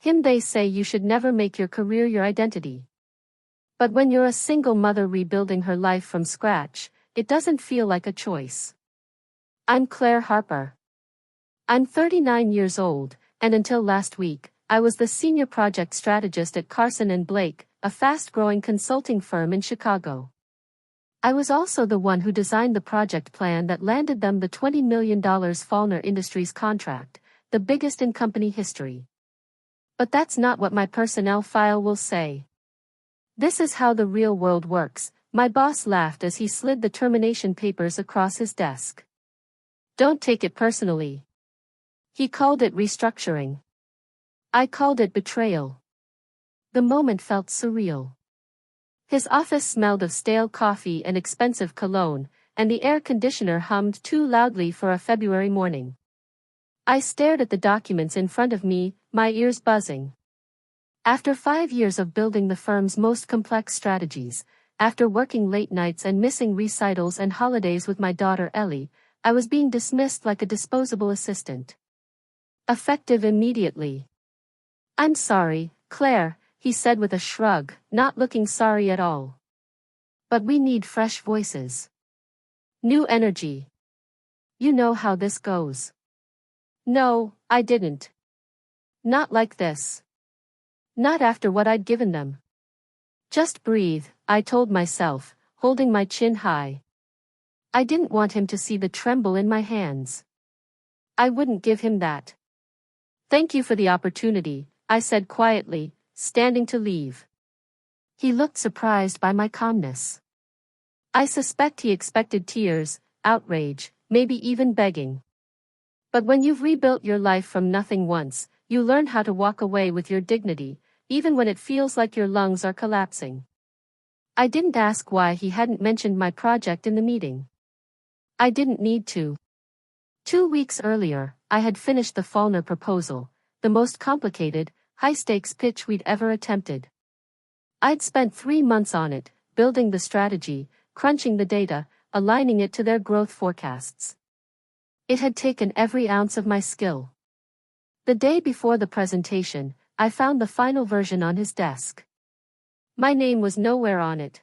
They say you should never make your career your identity. But when you're a single mother rebuilding her life from scratch, it doesn't feel like a choice. I'm Clare Harper. I'm 39 years old, and until last week, I was the senior project strategist at Carson & Blake, a fast-growing consulting firm in Chicago. I was also the one who designed the project plan that landed them the $20 million Fallner Industries contract, the biggest in company history. But that's not what my personnel file will say. This is how the real world works, my boss laughed as he slid the termination papers across his desk. Don't take it personally. He called it restructuring. I called it betrayal. The moment felt surreal. His office smelled of stale coffee and expensive cologne, and the air conditioner hummed too loudly for a February morning. I stared at the documents in front of me, my ears buzzing. After 5 years of building the firm's most complex strategies, after working late nights and missing recitals and holidays with my daughter Ellie, I was being dismissed like a disposable assistant. Effective immediately. I'm sorry, Claire, he said with a shrug, not looking sorry at all. But we need fresh voices. New energy. You know how this goes. No, I didn't. Not like this. Not after what I'd given them. Just breathe, I told myself, holding my chin high. I didn't want him to see the tremble in my hands. I wouldn't give him that. Thank you for the opportunity, I said quietly, standing to leave. He looked surprised by my calmness. I suspect he expected tears, outrage, maybe even begging. But when you've rebuilt your life from nothing once, you learn how to walk away with your dignity, even when it feels like your lungs are collapsing. I didn't ask why he hadn't mentioned my project in the meeting. I didn't need to. 2 weeks earlier, I had finished the Fallner proposal, the most complicated, high-stakes pitch we'd ever attempted. I'd spent 3 months on it, building the strategy, crunching the data, aligning it to their growth forecasts. It had taken every ounce of my skill. The day before the presentation, I found the final version on his desk. My name was nowhere on it.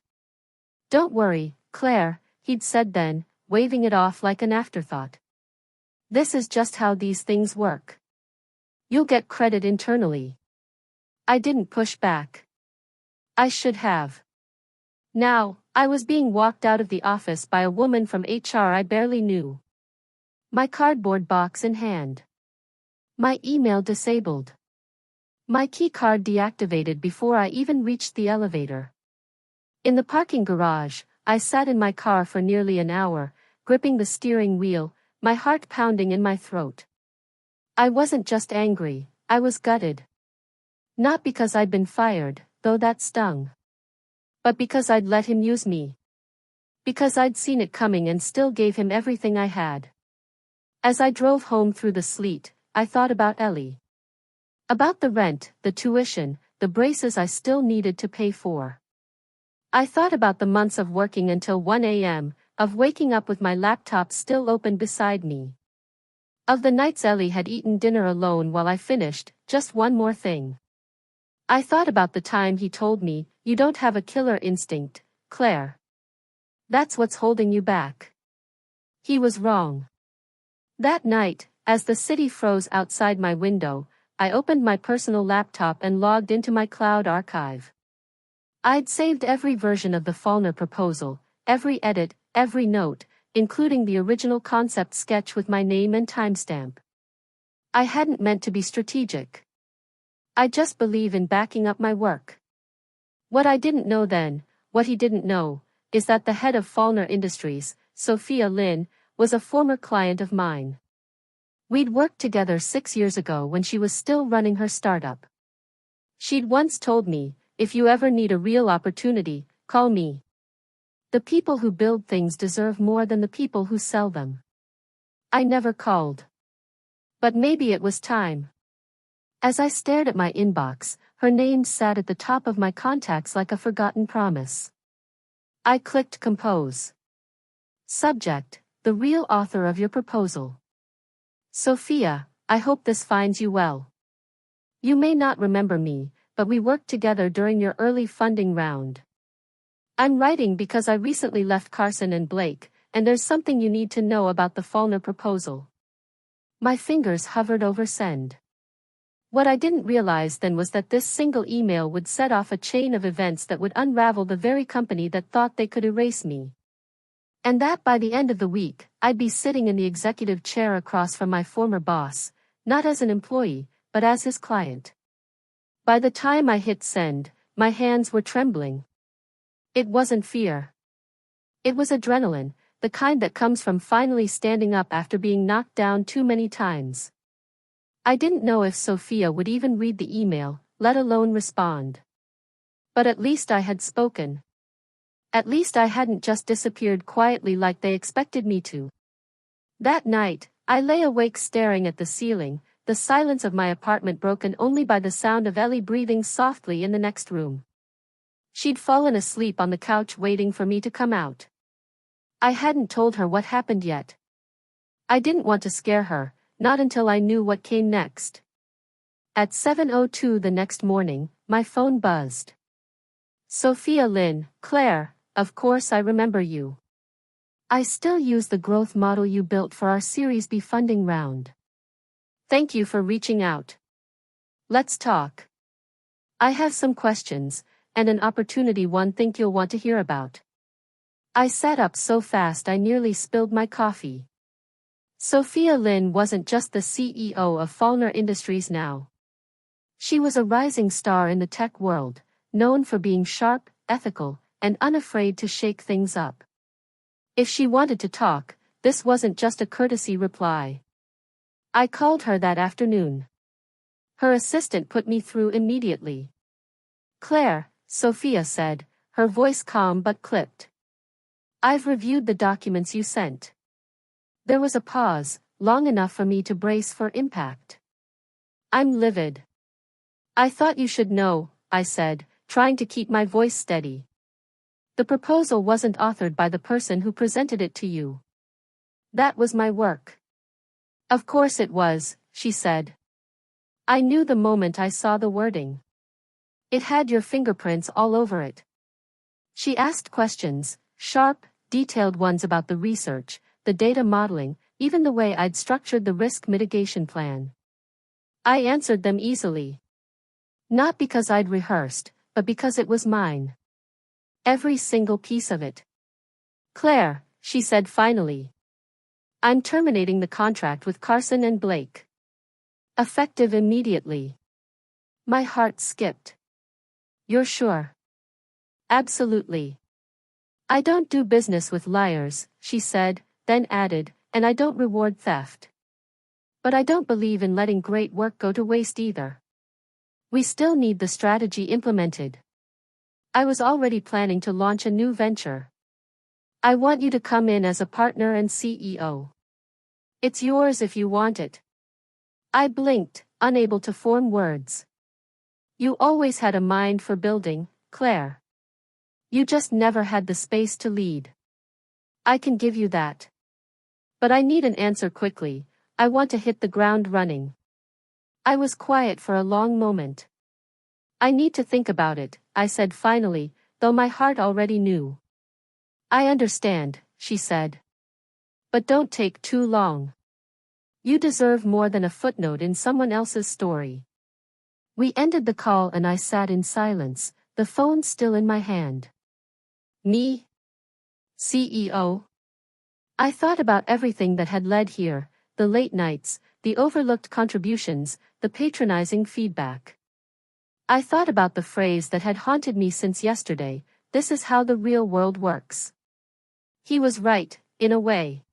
Don't worry, Claire, he'd said then, waving it off like an afterthought. This is just how these things work. You'll get credit internally. I didn't push back. I should have. Now, I was being walked out of the office by a woman from HR I barely knew. My cardboard box in hand. My email disabled. My key card deactivated before I even reached the elevator. In the parking garage, I sat in my car for nearly an hour, gripping the steering wheel, my heart pounding in my throat. I wasn't just angry, I was gutted. Not because I'd been fired, though that stung. But because I'd let him use me. Because I'd seen it coming and still gave him everything I had. As I drove home through the sleet, I thought about Ellie. About the rent, the tuition, the braces I still needed to pay for. I thought about the months of working until 1 a.m., of waking up with my laptop still open beside me. Of the nights Ellie had eaten dinner alone while I finished, just one more thing. I thought about the time he told me, "You don't have a killer instinct, Claire. That's what's holding you back." He was wrong. That night, as the city froze outside my window, I opened my personal laptop and logged into my cloud archive. I'd saved every version of the Fallner proposal, every edit, every note, including the original concept sketch with my name and timestamp. I hadn't meant to be strategic. I just believe in backing up my work. What I didn't know then, what he didn't know, is that the head of Fallner Industries, Sophia Lynn, was a former client of mine. We'd worked together 6 years ago when she was still running her startup. She'd once told me, "If you ever need a real opportunity, call me." The people who build things deserve more than the people who sell them. I never called. But maybe it was time. As I stared at my inbox, her name sat at the top of my contacts like a forgotten promise. I clicked compose. Subject: the real author of your proposal. Sophia, I hope this finds you well. You may not remember me, but we worked together during your early funding round. I'm writing because I recently left Carson and Blake, and there's something you need to know about the Faulkner proposal. My fingers hovered over send. What I didn't realize then was that this single email would set off a chain of events that would unravel the very company that thought they could erase me. And that by the end of the week, I'd be sitting in the executive chair across from my former boss, not as an employee, but as his client. By the time I hit send, my hands were trembling. It wasn't fear. It was adrenaline, the kind that comes from finally standing up after being knocked down too many times. I didn't know if Sophia would even read the email, let alone respond. But at least I had spoken. At least I hadn't just disappeared quietly like they expected me to. That night, I lay awake staring at the ceiling, the silence of my apartment broken only by the sound of Ellie breathing softly in the next room. She'd fallen asleep on the couch waiting for me to come out. I hadn't told her what happened yet. I didn't want to scare her, not until I knew what came next. At 7:02 the next morning, my phone buzzed. Sophia Lynn, Claire, of course I remember you. I still use the growth model you built for our Series B funding round. Thank you for reaching out. Let's talk. I have some questions, and an opportunity one think you'll want to hear about. I sat up so fast I nearly spilled my coffee. Sophia Lynn wasn't just the CEO of Faulkner Industries now. She was a rising star in the tech world, known for being sharp, ethical, and unafraid to shake things up. If she wanted to talk, this wasn't just a courtesy reply. I called her that afternoon. Her assistant put me through immediately. Claire, Sophia said, her voice calm but clipped. I've reviewed the documents you sent. There was a pause, long enough for me to brace for impact. I'm livid. I thought you should know, I said, trying to keep my voice steady. The proposal wasn't authored by the person who presented it to you. That was my work. Of course it was, she said. I knew the moment I saw the wording. It had your fingerprints all over it. She asked questions, sharp, detailed ones about the research, the data modeling, even the way I'd structured the risk mitigation plan. I answered them easily. Not because I'd rehearsed, but because it was mine. Every single piece of it. Claire, she said finally. I'm terminating the contract with Carson and Blake. Effective immediately. My heart skipped. You're sure? Absolutely. I don't do business with liars, she said, then added, and I don't reward theft. But I don't believe in letting great work go to waste either. We still need the strategy implemented. I was already planning to launch a new venture. I want you to come in as a partner and CEO. It's yours if you want it. I blinked, unable to form words. You always had a mind for building, Claire. You just never had the space to lead. I can give you that. But I need an answer quickly. I want to hit the ground running. I was quiet for a long moment. I need to think about it, I said finally, though my heart already knew. I understand, she said. But don't take too long. You deserve more than a footnote in someone else's story. We ended the call and I sat in silence, the phone still in my hand. Me? CEO? I thought about everything that had led here, the late nights, the overlooked contributions, the patronizing feedback. I thought about the phrase that had haunted me since yesterday, this is how the real world works. He was right, in a way.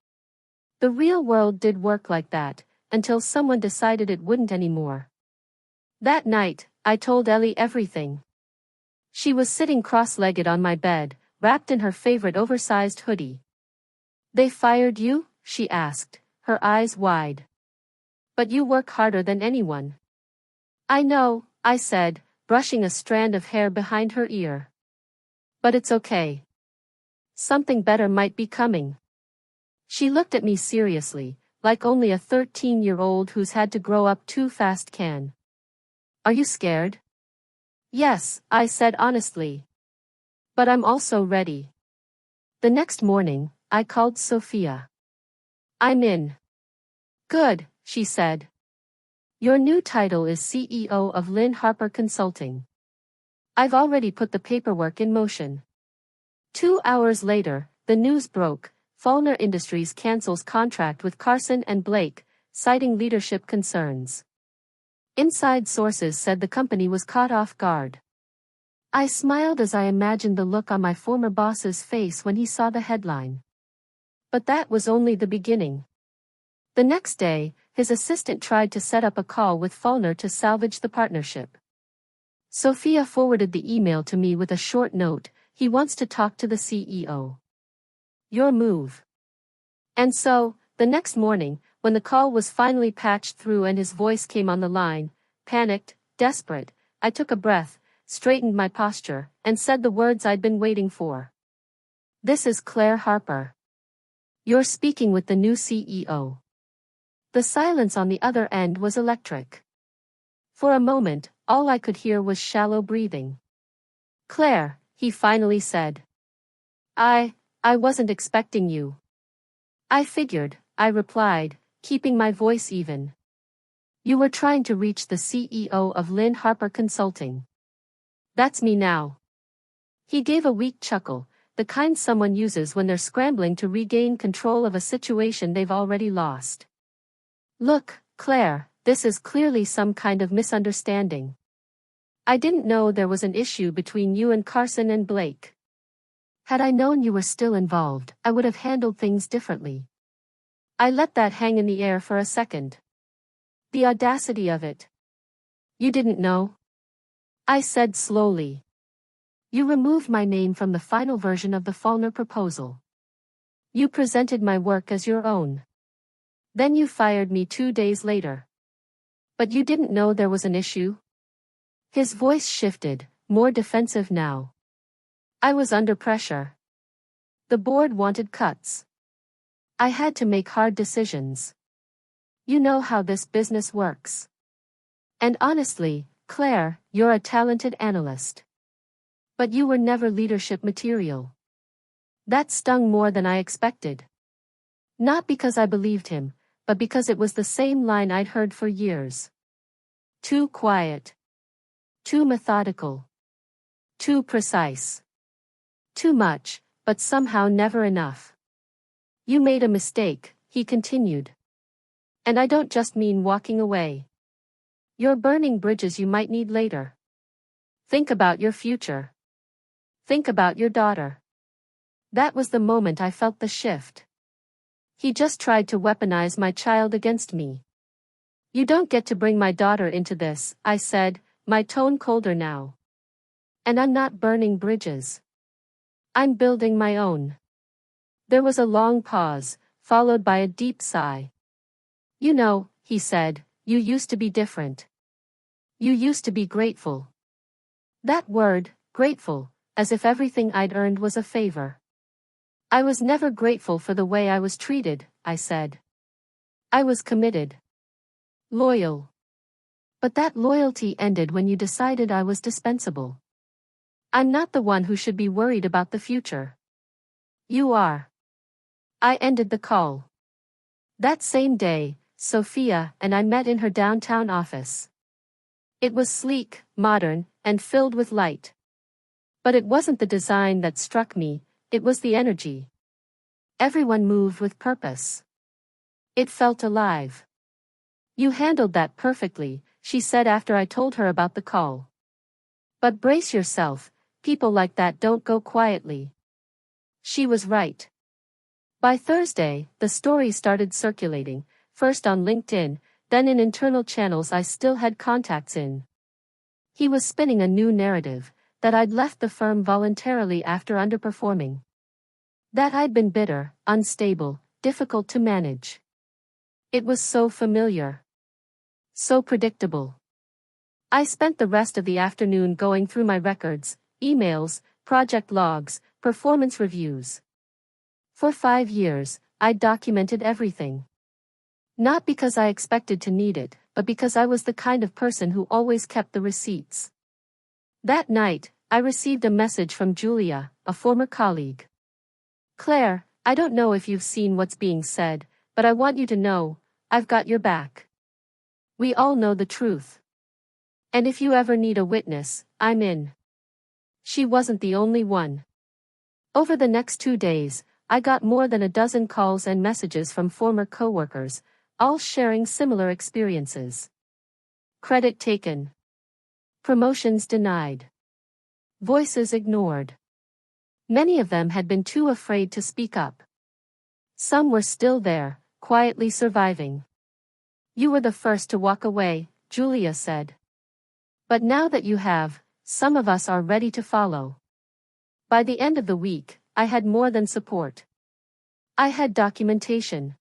The real world did work like that, until someone decided it wouldn't anymore. That night, I told Ellie everything. She was sitting cross-legged on my bed, wrapped in her favorite oversized hoodie. They fired you? She asked, her eyes wide. But you work harder than anyone. I know, I said, brushing a strand of hair behind her ear. But it's okay. Something better might be coming. She looked at me seriously, like only a 13-year-old who's had to grow up too fast can. Are you scared? Yes, I said honestly. But I'm also ready. The next morning, I called Sophia. I'm in. Good, she said. Your new title is CEO of Lynn Harper Consulting. I've already put the paperwork in motion. 2 hours later, the news broke. Fallner Industries cancels contract with Carson and Blake, citing leadership concerns. Inside sources said the company was caught off guard. I smiled as I imagined the look on my former boss's face when he saw the headline. But that was only the beginning. The next day, his assistant tried to set up a call with Fallner to salvage the partnership. Sophia forwarded the email to me with a short note. He wants to talk to the CEO. Your move. And so, the next morning, when the call was finally patched through and his voice came on the line, panicked, desperate, I took a breath, straightened my posture, and said the words I'd been waiting for. This is Clare Harper. You're speaking with the new CEO. The silence on the other end was electric. For a moment, all I could hear was shallow breathing. Clare, he finally said. I wasn't expecting you. I figured, I replied, keeping my voice even. You were trying to reach the CEO of Lynn Harper Consulting. That's me now. He gave a weak chuckle, the kind someone uses when they're scrambling to regain control of a situation they've already lost. Look, Clare, this is clearly some kind of misunderstanding. I didn't know there was an issue between you and Carson and Blake. Had I known you were still involved, I would have handled things differently. I let that hang in the air for a second. The audacity of it. You didn't know? I said slowly. You removed my name from the final version of the Fallner proposal. You presented my work as your own. Then you fired me 2 days later. But you didn't know there was an issue? His voice shifted, more defensive now. I was under pressure. The board wanted cuts. I had to make hard decisions. You know how this business works. And honestly, Clare, you're a talented analyst. But you were never leadership material. That stung more than I expected. Not because I believed him, but because it was the same line I'd heard for years. Too quiet. Too methodical. Too precise. Too much, but somehow never enough. You made a mistake, he continued. And I don't just mean walking away. You're burning bridges you might need later. Think about your future. Think about your daughter. That was the moment I felt the shift. He just tried to weaponize my child against me. You don't get to bring my daughter into this, I said, my tone colder now. And I'm not burning bridges. I'm building my own. There was a long pause, followed by a deep sigh. You know, he said, you used to be different. You used to be grateful. That word, grateful, as if everything I'd earned was a favor. I was never grateful for the way I was treated, I said. I was committed. Loyal. But that loyalty ended when you decided I was dispensable. I'm not the one who should be worried about the future. You are. I ended the call. That same day, Sophia and I met in her downtown office. It was sleek, modern, and filled with light. But it wasn't the design that struck me, it was the energy. Everyone moved with purpose. It felt alive. You handled that perfectly, she said after I told her about the call. But brace yourself, people like that don't go quietly. She was right. By Thursday, the story started circulating, first on LinkedIn, then in internal channels I still had contacts in. He was spinning a new narrative, that I'd left the firm voluntarily after underperforming. That I'd been bitter, unstable, difficult to manage. It was so familiar. So predictable. I spent the rest of the afternoon going through my records, emails, project logs, performance reviews. For 5 years, I'd documented everything. Not because I expected to need it, but but because I was the kind of person who always kept the receipts. That night, I received a message from Julia, a former colleague. "Claire, I don't know if you've seen what's being said, but I want you to know, I've got your back. We all know the truth. And if you ever need a witness, I'm in." She wasn't the only one. Over the next 2 days, I got more than a dozen calls and messages from former coworkers, all sharing similar experiences. Credit taken. Promotions denied. Voices ignored. Many of them had been too afraid to speak up. Some were still there, quietly surviving. "You were the first to walk away," Julia said. "But now that you have, some of us are ready to follow." By the end of the week, I had more than support. I had documentation.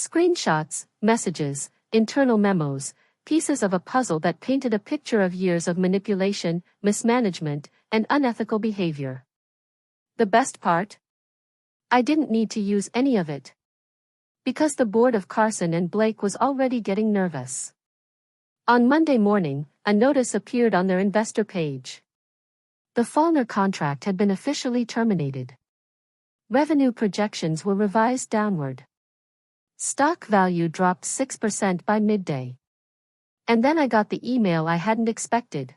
Screenshots, messages, internal memos, pieces of a puzzle that painted a picture of years of manipulation, mismanagement, and unethical behavior. The best part? I didn't need to use any of it. Because the board of Carson and Blake was already getting nervous. On Monday morning, a notice appeared on their investor page. The Faulkner contract had been officially terminated. Revenue projections were revised downward. Stock value dropped 6% by midday. And then I got the email I hadn't expected.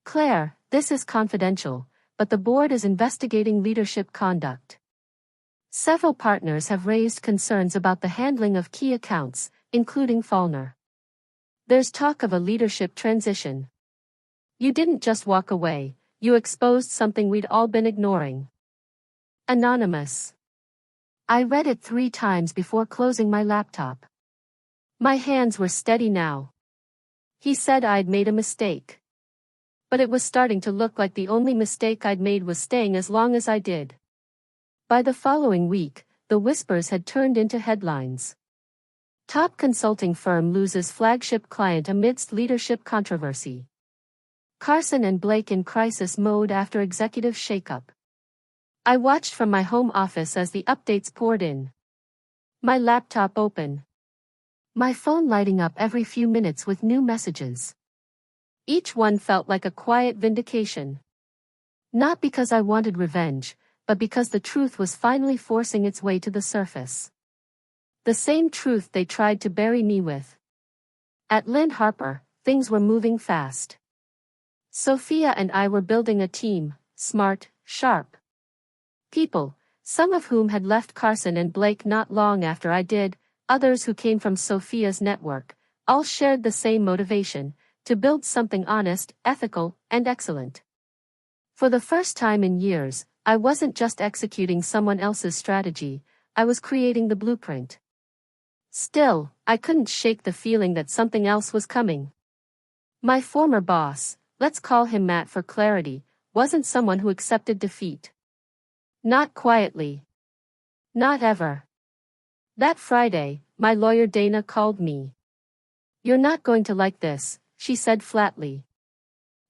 "Claire, this is confidential, but the board is investigating leadership conduct. Several partners have raised concerns about the handling of key accounts, including Faulkner. There's talk of a leadership transition. You didn't just walk away, you exposed something we'd all been ignoring." Anonymous. I read it 3 times before closing my laptop. My hands were steady now. He said I'd made a mistake. But it was starting to look like the only mistake I'd made was staying as long as I did. By the following week, the whispers had turned into headlines. Top consulting firm loses flagship client amidst leadership controversy. Carson and Blake in crisis mode after executive shakeup. I watched from my home office as the updates poured in. My laptop open. My phone lighting up every few minutes with new messages. Each one felt like a quiet vindication. Not because I wanted revenge, but because the truth was finally forcing its way to the surface. The same truth they tried to bury me with. At Harper, things were moving fast. Sophia and I were building a team, smart, sharp people, some of whom had left Carson and Blake not long after I did, others who came from Sophia's network, all shared the same motivation, to build something honest, ethical, and excellent. For the first time in years, I wasn't just executing someone else's strategy, I was creating the blueprint. Still, I couldn't shake the feeling that something else was coming. My former boss, let's call him Matt for clarity, wasn't someone who accepted defeat. Not quietly. Not ever. That Friday, my lawyer Dana called me. "You're not going to like this," she said flatly.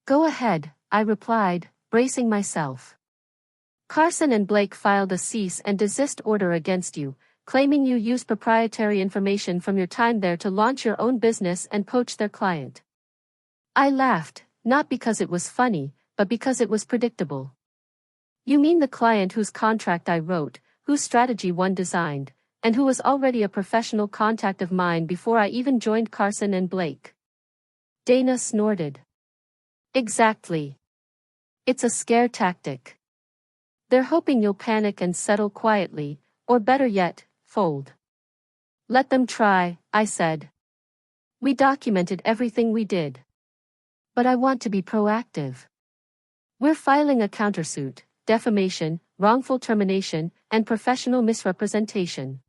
"Go ahead," I replied, bracing myself. "Carson and Blake filed a cease and desist order against you, claiming you used proprietary information from your time there to launch your own business and poach their client." I laughed, not because it was funny, but because it was predictable. "You mean the client whose contract I wrote, whose strategy one designed, and who was already a professional contact of mine before I even joined Carson and Blake?" Dana snorted. "Exactly. It's a scare tactic. They're hoping you'll panic and settle quietly, or better yet, fold." "Let them try," I said. "We documented everything we did. But I want to be proactive. We're filing a countersuit, defamation, wrongful termination, and professional misrepresentation.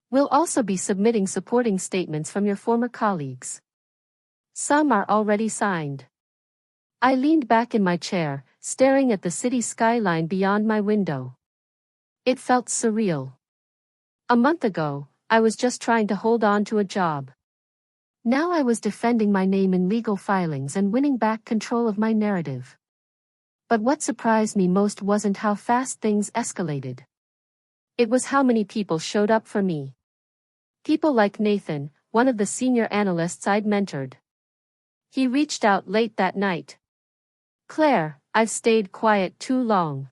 We'll also be submitting supporting statements from your former colleagues. Some are already signed." I leaned back in my chair, staring at the city skyline beyond my window. It felt surreal. A month ago, I was just trying to hold on to a job. Now I was defending my name in legal filings and winning back control of my narrative. But what surprised me most wasn't how fast things escalated. It was how many people showed up for me. People like Nathan, one of the senior analysts I'd mentored. He reached out late that night. "Claire, I've stayed quiet too long.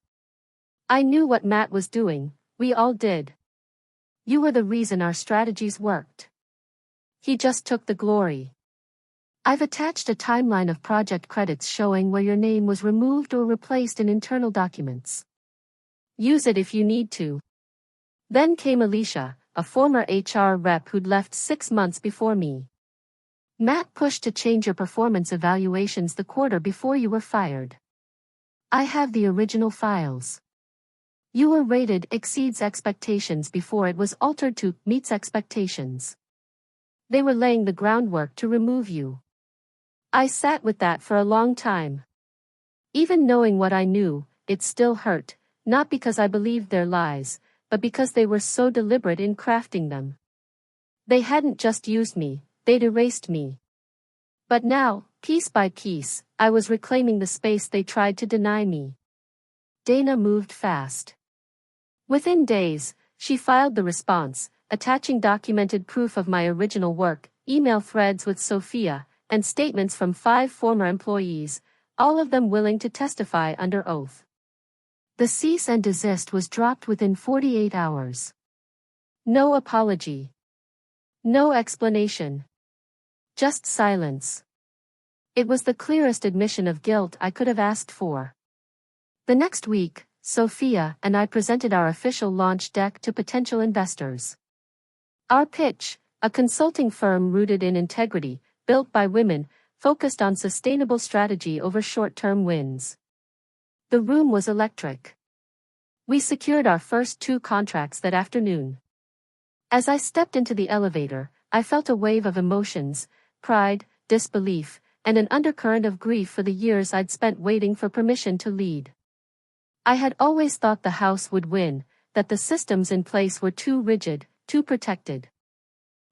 I knew what Matt was doing, we all did. You were the reason our strategies worked. He just took the glory. I've attached a timeline of project credits showing where your name was removed or replaced in internal documents. Use it if you need to." Then came Alicia, a former HR rep who'd left 6 months before me. "Matt pushed to change your performance evaluations the quarter before you were fired. I have the original files. You were rated exceeds expectations before it was altered to meets expectations. They were laying the groundwork to remove you." I sat with that for a long time. Even knowing what I knew, it still hurt, not because I believed their lies, but because they were so deliberate in crafting them. They hadn't just used me, they'd erased me. But now, piece by piece, I was reclaiming the space they tried to deny me. Dana moved fast. Within days, she filed the response, attaching documented proof of my original work, email threads with Sophia, and statements from 5 former employees, all of them willing to testify under oath. The cease and desist was dropped within 48 hours. No apology. No explanation. Just silence. It was the clearest admission of guilt I could have asked for. The next week, Sophia and I presented our official launch deck to potential investors. Our pitch, a consulting firm rooted in integrity, built by women, focused on sustainable strategy over short-term wins. The room was electric. We secured our first 2 contracts that afternoon. As I stepped into the elevator, I felt a wave of emotions, pride, disbelief, and an undercurrent of grief for the years I'd spent waiting for permission to lead. I had always thought the house would win, that the systems in place were too rigid, too protected.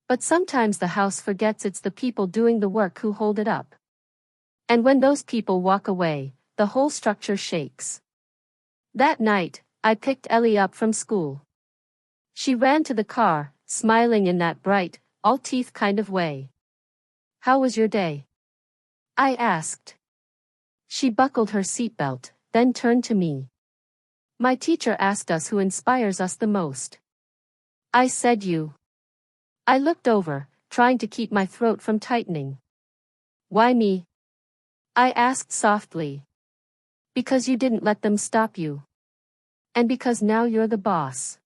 But sometimes the house forgets it's the people doing the work who hold it up. And when those people walk away, the whole structure shakes. That night, I picked Ellie up from school. She ran to the car, smiling in that bright, all-teeth kind of way. "How was your day?" I asked. She buckled her seatbelt, then turned to me. "My teacher asked us who inspires us the most." I said you. I looked over, trying to keep my throat from tightening. "Why me?" I asked softly. "Because you didn't let them stop you. And because now you're the boss."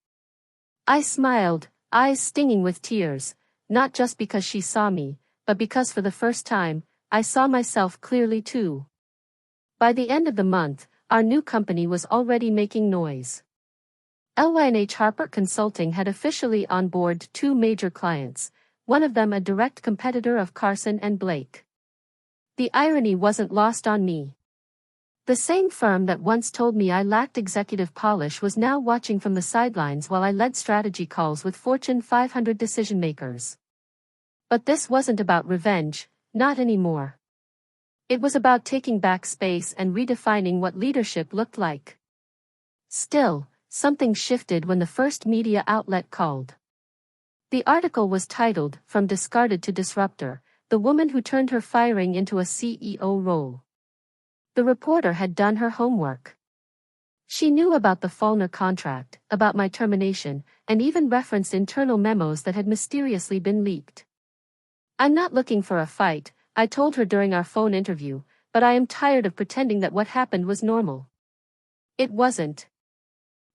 I smiled, eyes stinging with tears, not just because she saw me, but because for the first time, I saw myself clearly too. By the end of the month, our new company was already making noise. LYNH Harper Consulting had officially onboarded 2 major clients, one of them a direct competitor of Carson and Blake. The irony wasn't lost on me. The same firm that once told me I lacked executive polish was now watching from the sidelines while I led strategy calls with Fortune 500 decision-makers. But this wasn't about revenge, not anymore. It was about taking back space and redefining what leadership looked like. Still, something shifted when the first media outlet called. The article was titled, "From Discarded to Disruptor, the Woman Who Turned Her Firing into a CEO Role." The reporter had done her homework. She knew about the Faulkner contract, about my termination, and even referenced internal memos that had mysteriously been leaked. "I'm not looking for a fight," I told her during our phone interview, "but I am tired of pretending that what happened was normal. It wasn't.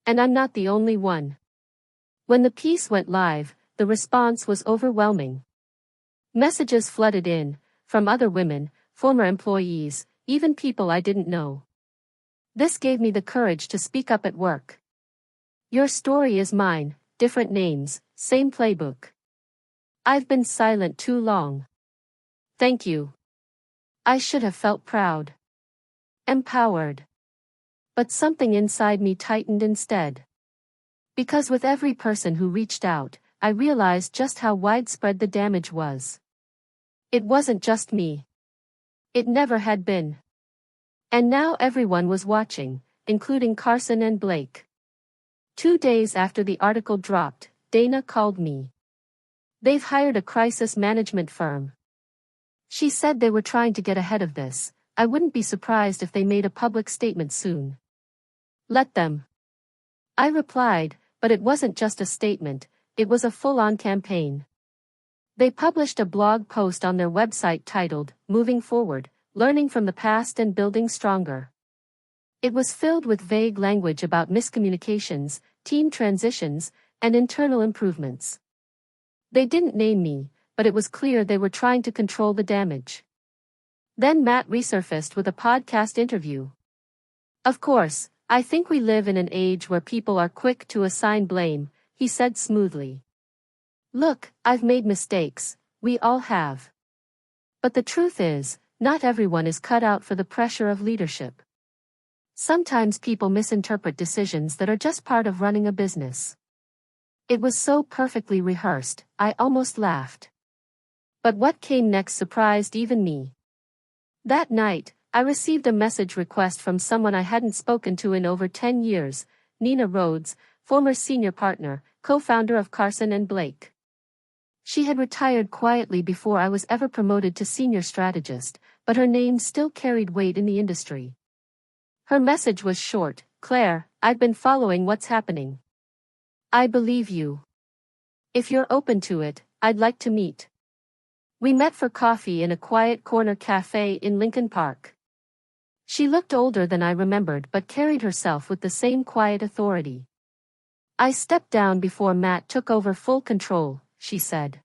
And I'm not the only one." When the piece went live, the response was overwhelming. Messages flooded in, from other women, former employees, even people I didn't know. This gave me the courage to speak up at work. "Your story is mine, different names, same playbook. I've been silent too long." Thank you. I should have felt proud. Empowered. But something inside me tightened instead. Because with every person who reached out, I realized just how widespread the damage was. It wasn't just me. It never had been. And now everyone was watching, including Carson and Blake. 2 days after the article dropped, Dana called me. They've hired a crisis management firm. She said they were trying to get ahead of this. I wouldn't be surprised if they made a public statement soon. Let them. I replied, but it wasn't just a statement, it was a full-on campaign. They published a blog post on their website titled, Moving Forward, Learning from the Past and Building Stronger. It was filled with vague language about miscommunications, team transitions, and internal improvements. They didn't name me, but it was clear they were trying to control the damage. Then Matt resurfaced with a podcast interview. Of course, I think we live in an age where people are quick to assign blame, he said smoothly. Look, I've made mistakes, we all have. But the truth is, not everyone is cut out for the pressure of leadership. Sometimes people misinterpret decisions that are just part of running a business. It was so perfectly rehearsed, I almost laughed. But what came next surprised even me. That night, I received a message request from someone I hadn't spoken to in over 10 years, Nina Rhodes, former senior partner, co-founder of Carson and Blake. She had retired quietly before I was ever promoted to senior strategist, but her name still carried weight in the industry. Her message was short, Claire, I've been following what's happening. I believe you. If you're open to it, I'd like to meet. We met for coffee in a quiet corner cafe in Lincoln Park. She looked older than I remembered but carried herself with the same quiet authority. I stepped down before Matt took over full control, she said.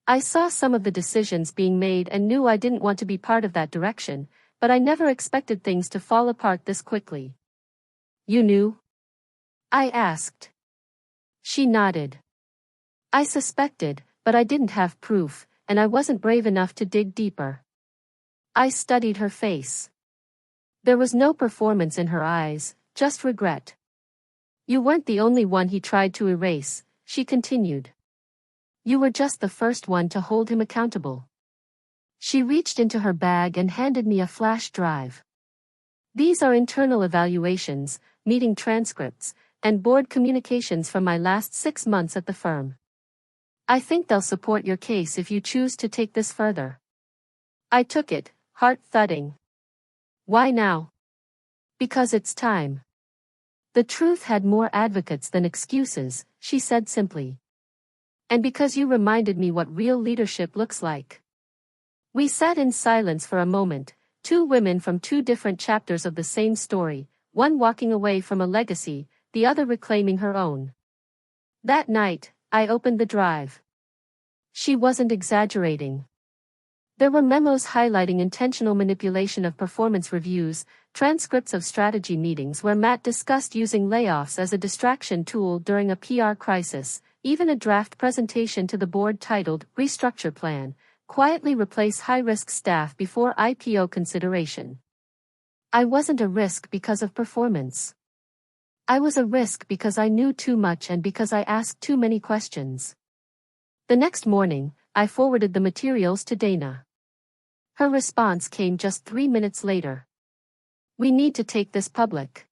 I saw some of the decisions being made and knew I didn't want to be part of that direction, but I never expected things to fall apart this quickly. You knew? I asked. She nodded. I suspected, but I didn't have proof, and I wasn't brave enough to dig deeper. I studied her face. There was no performance in her eyes, just regret. You weren't the only one he tried to erase, she continued. You were just the first one to hold him accountable. She reached into her bag and handed me a flash drive. These are internal evaluations, meeting transcripts, and board communications from my last 6 months at the firm. I think they'll support your case if you choose to take this further. I took it, heart thudding. Why now? Because it's time. The truth had more advocates than excuses, she said simply. And because you reminded me what real leadership looks like. We sat in silence for a moment, two women from two different chapters of the same story, one walking away from a legacy, the other reclaiming her own. That night, I opened the drive. She wasn't exaggerating. There were memos highlighting intentional manipulation of performance reviews, transcripts of strategy meetings where Matt discussed using layoffs as a distraction tool during a PR crisis, even a draft presentation to the board titled Restructure Plan, quietly replace high-risk staff before IPO consideration. I wasn't a risk because of performance. I was a risk because I knew too much and because I asked too many questions. The next morning, I forwarded the materials to Dana. Her response came just 3 minutes later. We need to take this public.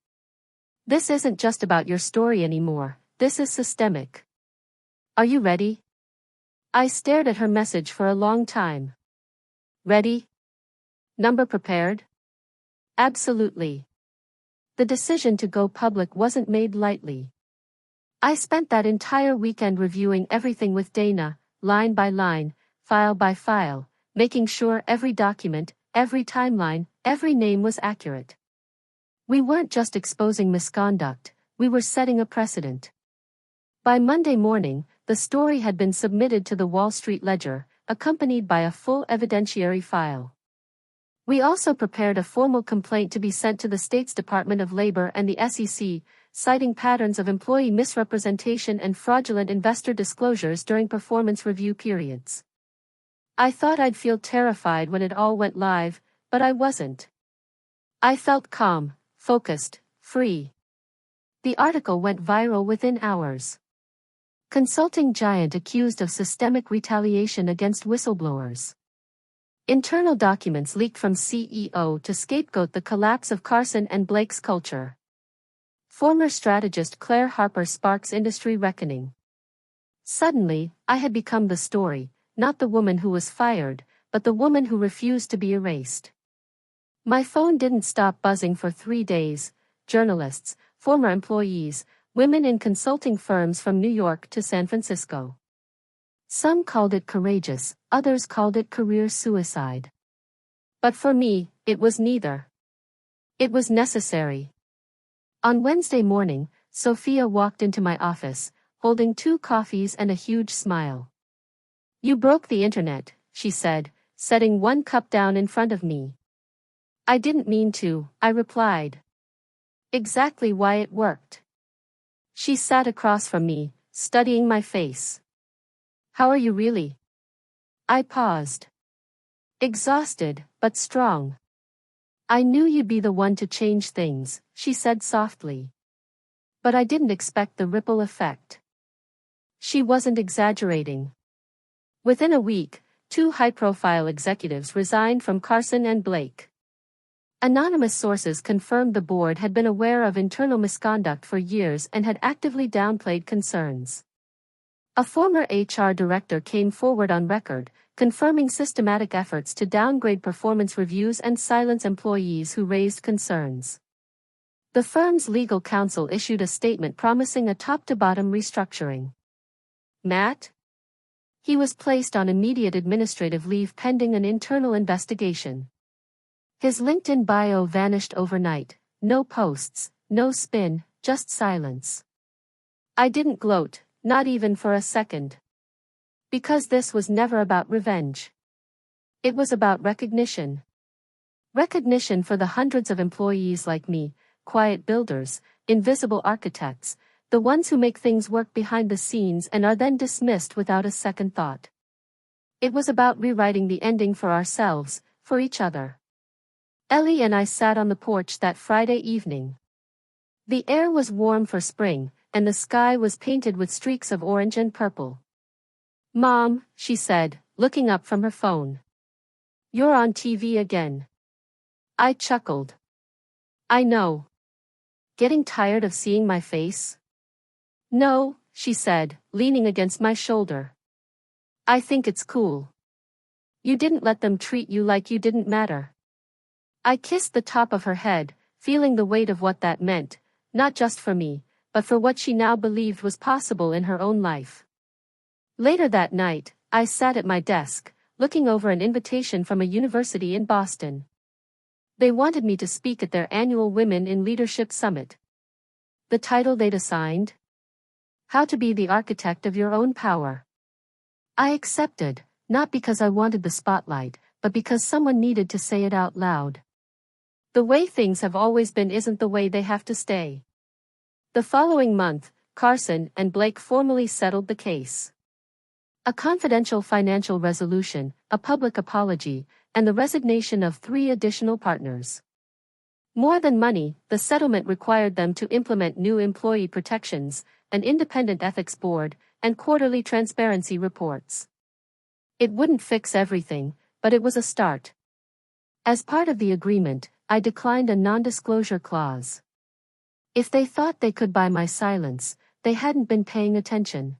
This isn't just about your story anymore, this is systemic. Are you ready? I stared at her message for a long time. Ready? Number prepared? Absolutely. The decision to go public wasn't made lightly. I spent that entire weekend reviewing everything with Dana, line by line, file by file, making sure every document, every timeline, every name was accurate. We weren't just exposing misconduct, we were setting a precedent. By Monday morning, the story had been submitted to the Wall Street Ledger, accompanied by a full evidentiary file. We also prepared a formal complaint to be sent to the state's Department of Labor and the SEC, citing patterns of employee misrepresentation and fraudulent investor disclosures during performance review periods. I thought I'd feel terrified when it all went live, but I wasn't. I felt calm, focused, free. The article went viral within hours. Consulting giant accused of systemic retaliation against whistleblowers. Internal documents leaked from CEO to scapegoat the collapse of Carson and Blake's culture. Former strategist Clare Harper sparks industry reckoning. Suddenly, I had become the story, not the woman who was fired, but the woman who refused to be erased. My phone didn't stop buzzing for 3 days. Journalists, former employees, women in consulting firms from New York to San Francisco. Some called it courageous, others called it career suicide. But for me, it was neither. It was necessary. On Wednesday morning, Sophia walked into my office, holding 2 coffees and a huge smile. "You broke the internet," she said, setting 1 cup down in front of me. "I didn't mean to," I replied. "Exactly why it worked." She sat across from me, studying my face. "How are you really?" I paused. "Exhausted, but strong." "I knew you'd be the one to change things," she said softly. "But I didn't expect the ripple effect." She wasn't exaggerating. Within a week, 2 high-profile executives resigned from Carson and Blake. Anonymous sources confirmed the board had been aware of internal misconduct for years and had actively downplayed concerns. A former HR director came forward on record, confirming systematic efforts to downgrade performance reviews and silence employees who raised concerns. The firm's legal counsel issued a statement promising a top-to-bottom restructuring. Matt? He was placed on immediate administrative leave pending an internal investigation. His LinkedIn bio vanished overnight. No posts, no spin, just silence. I didn't gloat, not even for a second. Because this was never about revenge. It was about recognition. Recognition for the hundreds of employees like me, quiet builders, invisible architects, the ones who make things work behind the scenes and are then dismissed without a second thought. It was about rewriting the ending for ourselves, for each other. Ellie and I sat on the porch that Friday evening. The air was warm for spring, and the sky was painted with streaks of orange and purple. "Mom," she said, looking up from her phone. "You're on TV again." I chuckled. "I know. Getting tired of seeing my face?" "No," she said, leaning against my shoulder. "I think it's cool. You didn't let them treat you like you didn't matter." I kissed the top of her head, feeling the weight of what that meant, not just for me, but for what she now believed was possible in her own life. Later that night, I sat at my desk, looking over an invitation from a university in Boston. They wanted me to speak at their annual Women in Leadership Summit. The title they'd assigned? How to Be the Architect of Your Own Power. I accepted, not because I wanted the spotlight, but because someone needed to say it out loud. The way things have always been isn't the way they have to stay. The following month, Carson and Blake formally settled the case. A confidential financial resolution, a public apology, and the resignation of 3 additional partners. More than money, the settlement required them to implement new employee protections, an independent ethics board, and quarterly transparency reports. It wouldn't fix everything, but it was a start. As part of the agreement, I declined a non-disclosure clause. If they thought they could buy my silence, they hadn't been paying attention.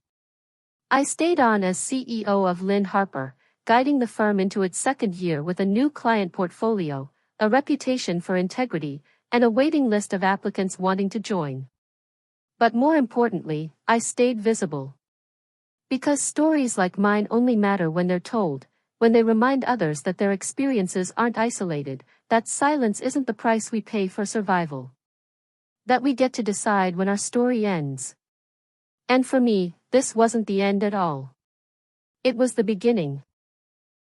I stayed on as CEO of Harper, guiding the firm into its 2nd year with a new client portfolio, a reputation for integrity, and a waiting list of applicants wanting to join. But more importantly, I stayed visible. Because stories like mine only matter when they're told, when they remind others that their experiences aren't isolated, that silence isn't the price we pay for survival. That we get to decide when our story ends. And for me, this wasn't the end at all. It was the beginning.